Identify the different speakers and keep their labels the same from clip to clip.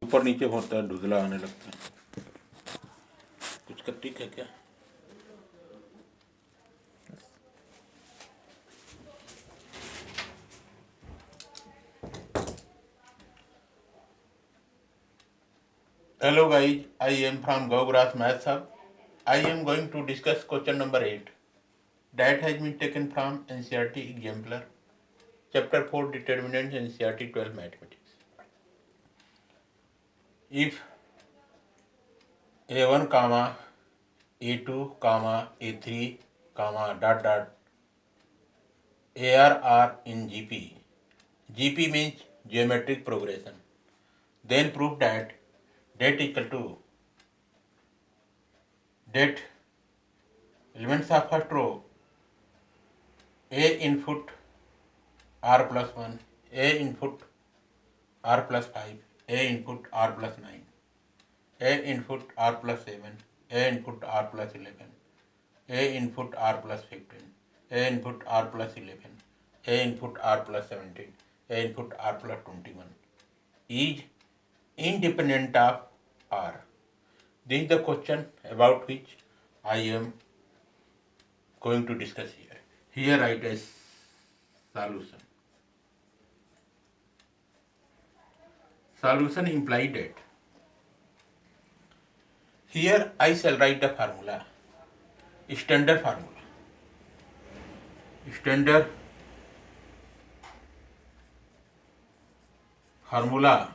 Speaker 1: ऊपर नीचे होता है, धुंधला आने लगता है। कुछ का टिक है क्या? Hello guys, I am from Gaugrass Maths Hub. I am going to discuss question number 8. That has been taken from NCERT Exemplar, Chapter 4 Determinants, NCERT 12 Mathematics. If A1, A2, A3, dot dot AR are in GP. GP means geometric progression. Then prove that equal to that elements of first row A input R plus 1, A input R plus 5, A input R plus 9, A input R plus 7, A input R plus 11, A input R plus 15, A input R plus 11, A input R plus 17, A input R plus 21 is independent of R. This is the question about which I am going to discuss here. Here write as solution. Solution implied that here I shall write the formula, standard formula. Standard formula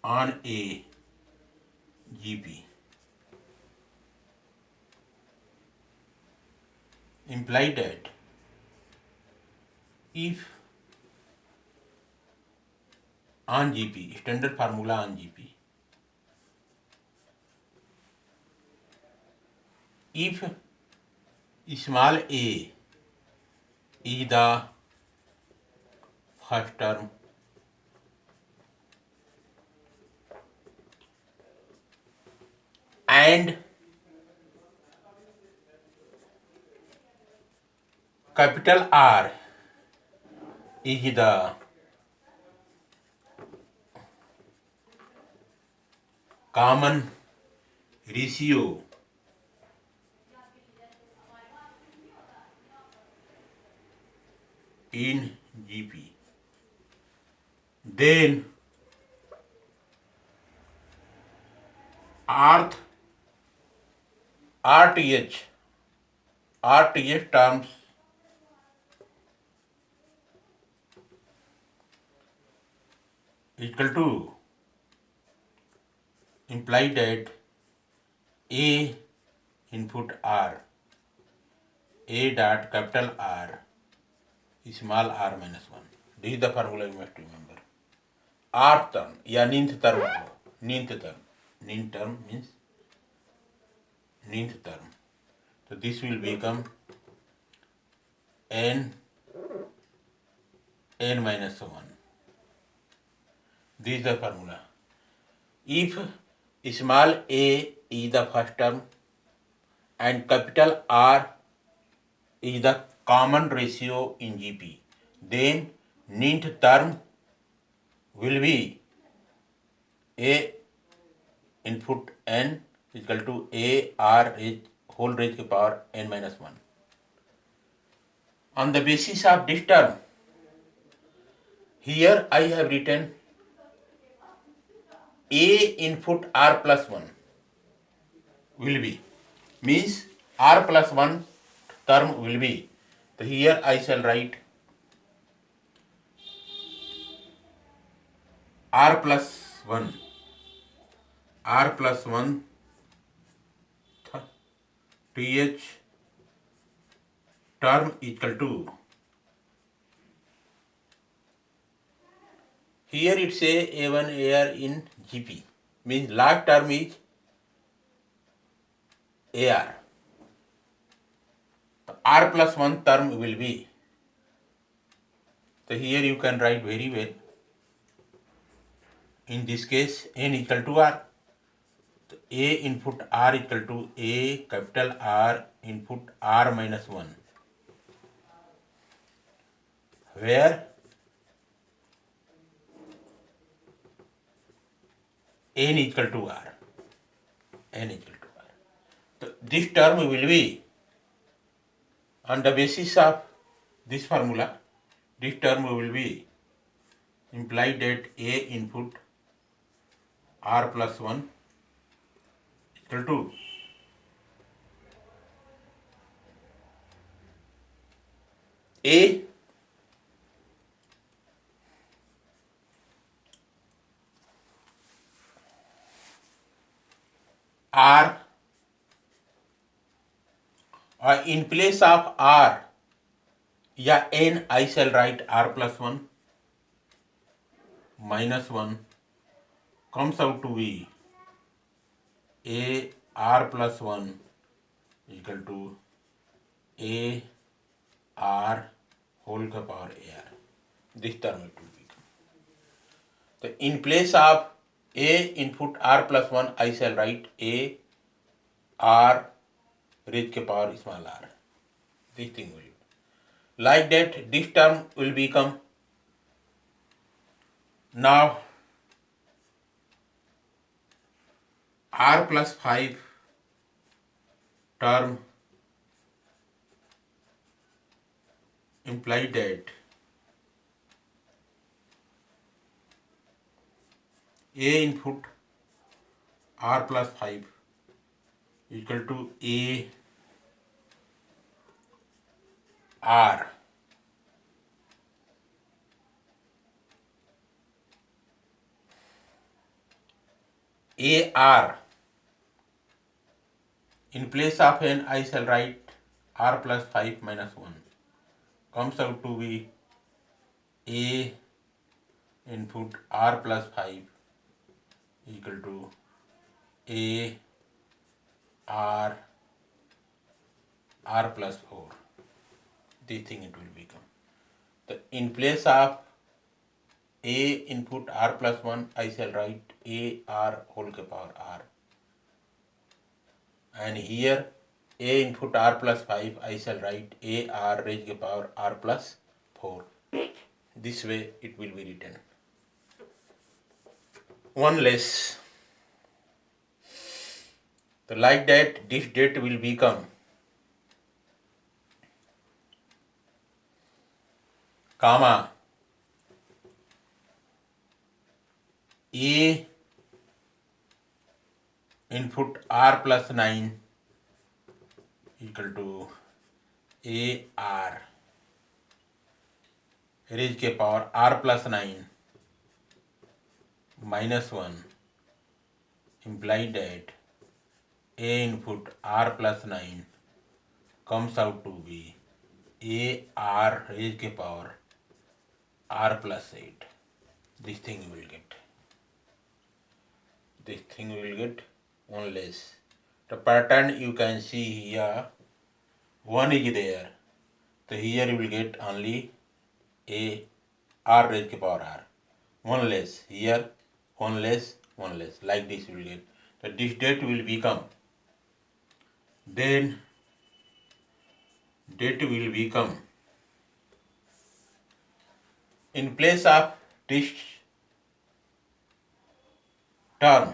Speaker 1: on a GP imply that if on GP, standard formula on GP, if small a is the first term and capital R is the common ratio in GP, then RTH terms equal to imply that A input R, A dot capital R, small r minus 1. This is the formula you must remember. R term या ninth term हो, ninth term means ninth term. So this will become n minus 1. This is the formula. If small a is the first term and capital R is the common ratio in GP, then ninth term will be a input n is equal to a r whole raised to power n minus 1. On the basis of this term, here I have written a input r plus 1 will be, means r plus 1 term will be. So here I shall write r plus 1 th term equal to, here it say A1 AR in GP, means last term is AR. R plus 1 term will be. So here you can write very well. In this case, n equal to R. So A input R equal to A capital R input R minus 1. Where n is equal to r. N is equal to r. So this term will be on the basis of this formula. This term will be implied that a input r plus 1 equal to a r, or in place of r या n I shall write r plus 1 minus 1 comes out to be a r plus 1 equal to a r whole का power a r. This term it will become. So in place of a input r plus 1 I shall write a r raised के power small r. This thing will be. Like that this term will become now r plus 5 term imply that a input r plus 5 equal to a r in place of n I shall write r plus 5 minus 1 comes out to be a input r plus 5 equal to a r plus 4. This thing it will become. So in place of a input r plus 1 I shall write a r whole के power r, and here a input r plus 5 I shall write a r raised to power r plus 4. This way it will be written. One less. So like that this date will become comma a input r plus 9 equal to a r raised के power r plus 9 minus 1 imply that a input r plus 9 comes out to be a r raised के power r plus 8. This thing you will get. This thing you will get one less. The pattern you can see here, 1 is there. So here you will get only a r raised to power r. One less. Here one less, one less. Like this you will get. So this date will become, then date will become, in place of this term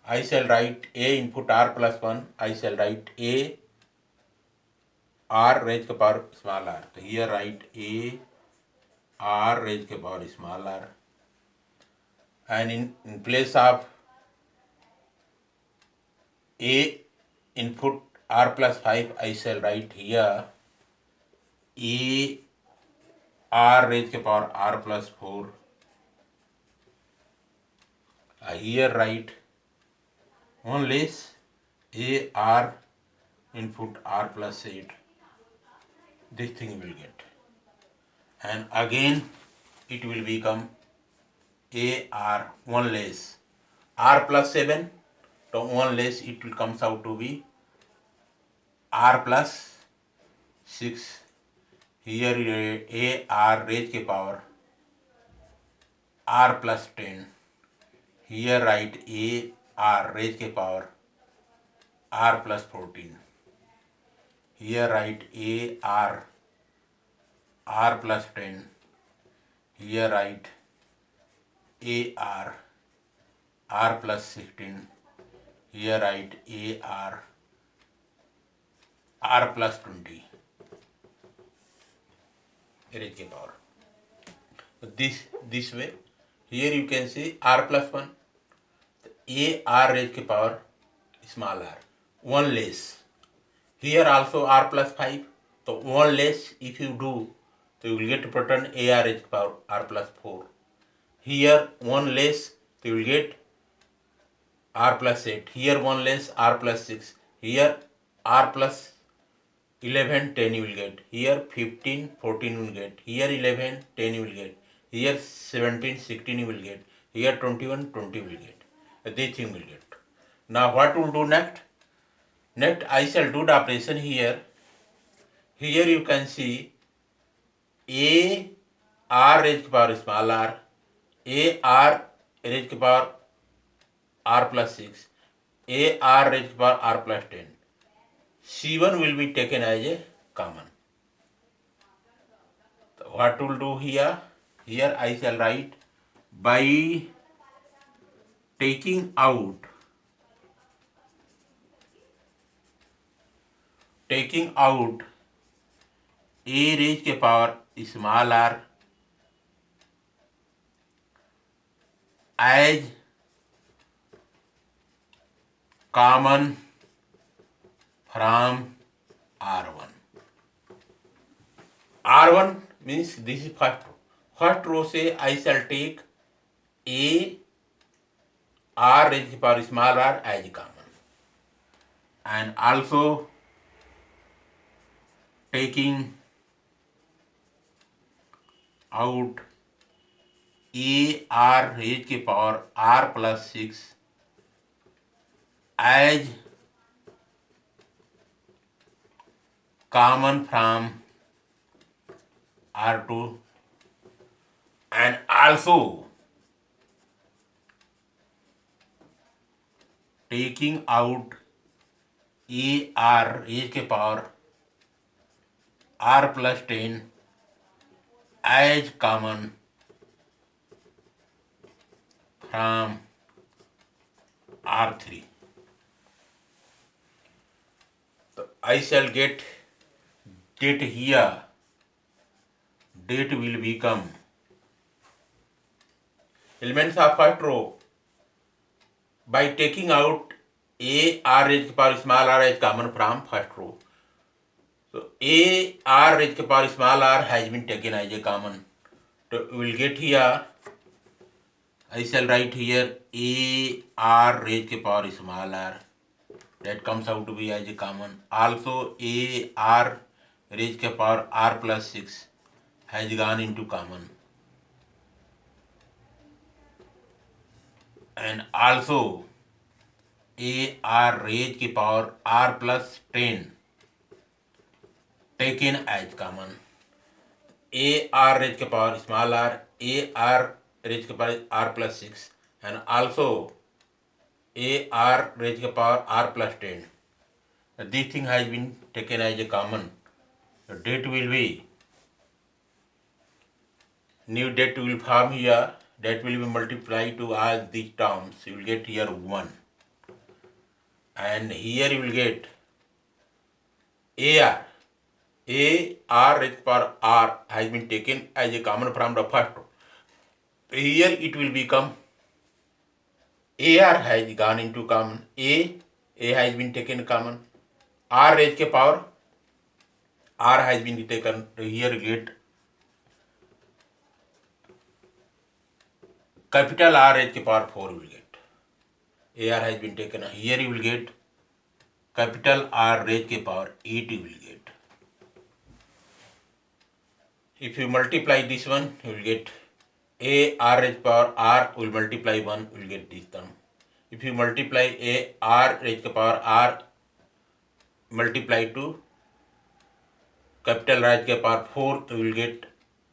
Speaker 1: I shall write a input r plus 1, I shall write a r raised to power small r. So here write a r raised to power small r, and in place of a input r plus 5 I shall write here a r raised to power r plus 4. Here write one less a r input r plus 8. This thing you will get, and again it will become a r one less r plus 7. So one less it will comes out to be r plus 6. Here a r raised to power r plus 10. Here write a r raised to power r plus 14. Here write a r plus 10. Here write a r r plus 16. Here write a r plus 20 raised to power. This way. Here you can see r plus 1, a r raised to power small r, 1 less. Here also r plus 5, so 1 less if you do, so you will get pattern a r raised to power r plus 4. Here 1 less, so you will get r plus 8. Here 1 less, r plus 6. Here r plus 11, 10 you will get. Here 15, 14 you will get. Here 11, 10 you will get. Here 17, 16 you will get. Here 21, 20 you will get. This thing will get. Now what we'll do next? Next I shall do the operation here. Here you can see a r raised to power small r, a r raised to power r plus 6, a r raised to power r plus 10. C1 will be taken as a common. So what to do here? Here I shall write by taking out a raised to power small r as common from R1. R1 means this is first row. First row say I shall take a r raised to power small r as common, and also taking out a r raised to power r plus 6 as common from R2, and also taking out a r raised to power r plus 10 as common from R3. So I shall get date here. Date will become elements of first row by taking out a r raised to power small r as common from first row. So a r raised to power small r has been taken as a common. So we will get here, I shall write here a r raised to power small r, that comes out to be as a common. Also a r raised to power r plus 6 has gone into common, and also a r raised to power r plus 10 taken as common. A r raised to power small r, a r raised to power r plus 6, and also a r raised to power r plus 10. This thing has been taken as a common. The date will be, new date will form here, that will be multiplied to all these terms. You will get here 1, and here you will get AR. AR raised to power R has been taken as a common from the first row. Here it will become AR has gone into common. A has been taken common. R raised to power R has been taken. Here you get capital R raised to power 4 you will get. AR has been taken. Here you will get capital R raised to power 8 you will get. If you multiply this one, you will get a r raised to power r will multiply 1, you will get this term. If you multiply a r raised to power r multiply to capital R raised to power 4, you will get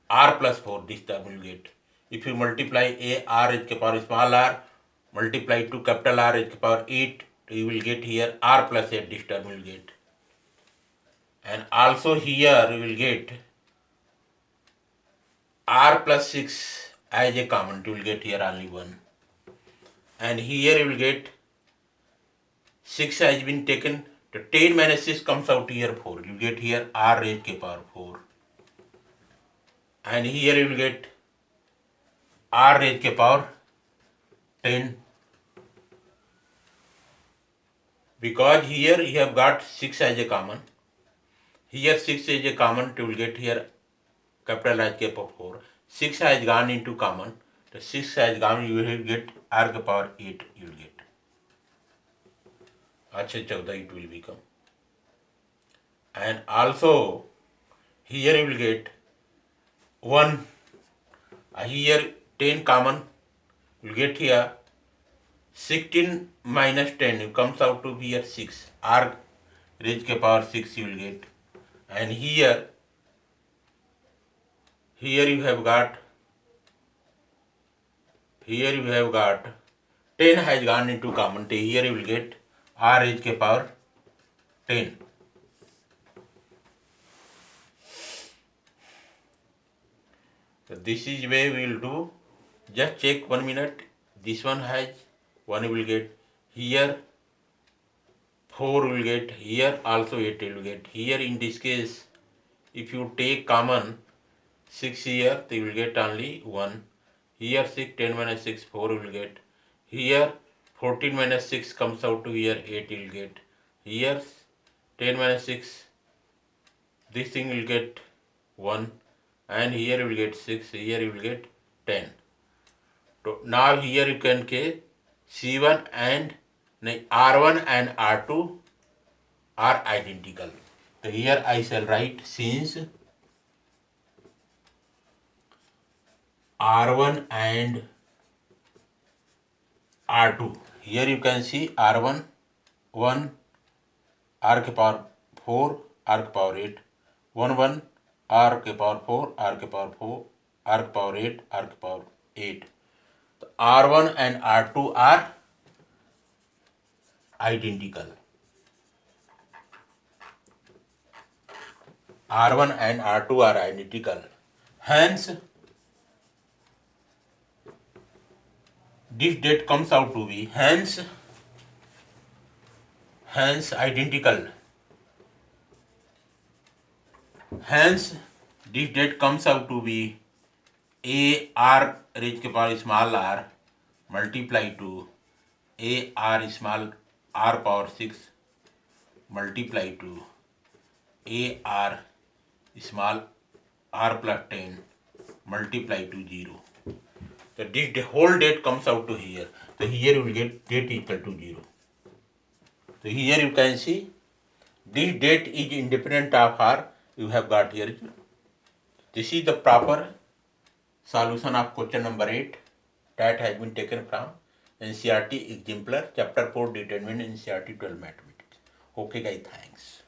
Speaker 1: r plus 4, this term you will get. If you multiply a r raised to power small r multiply to capital R raised to power 8, you will get here r plus 8, this term you will get. And also here you will get r plus 6 as a common, you will get here only 1. and here you will get 6 has been taken. The 10 minus 6 comes out here 4. You get here r raised to power 4. And here you will get r raised to power 10. Because here you have got 6 as a common. Here 6 is a common, you will get here capital R to power 4. 6 has gone into common. The 6 has gone, you will get r to power 8 you will get. Achha 14 it will become. And also here you will get 1. Here 10 common, you will get here 16 minus 10 comes out to be here 6. R raised to power 6 you will get. And here you have got 10 has gone into common. So here you will get r raised to power 10. So this is way we will do. Just check 1 minute. This one has 1 you will get. Here 4 you will get. Here also 8 you will get. Here in this case, if you take common 6 here, you will get only 1. Here 6, 10 minus 6, 4 you will get. Here 14 minus 6 comes out to here 8 you will get. Here 10 minus 6, this thing will get 1. And here you will get 6, here you will get 10. So now here you can get C1 and R1 and R2 are identical. So here I shall write since R1 and R2. Here you can see R1 1 R के power 4 R के power 8 1 1 R के power 4 R के power 4 R के power 8 R के power 8. So R1 and R2 are identical. R1 and R2 are identical. Hence, this date comes out to be hence identical. Hence, this date comes out to be A r raised to power small r multiply to A r small r power 6 multiply to A r small r plus 10 multiply to 0. So this the whole date comes out to here. So here you will get date equal to 0. So here you can see this date is independent of r you have got here. This is the proper solution of question number 8 that has been taken from NCERT exemplar chapter 4 determinant NCERT 12 mathematics. Okay guys, thanks.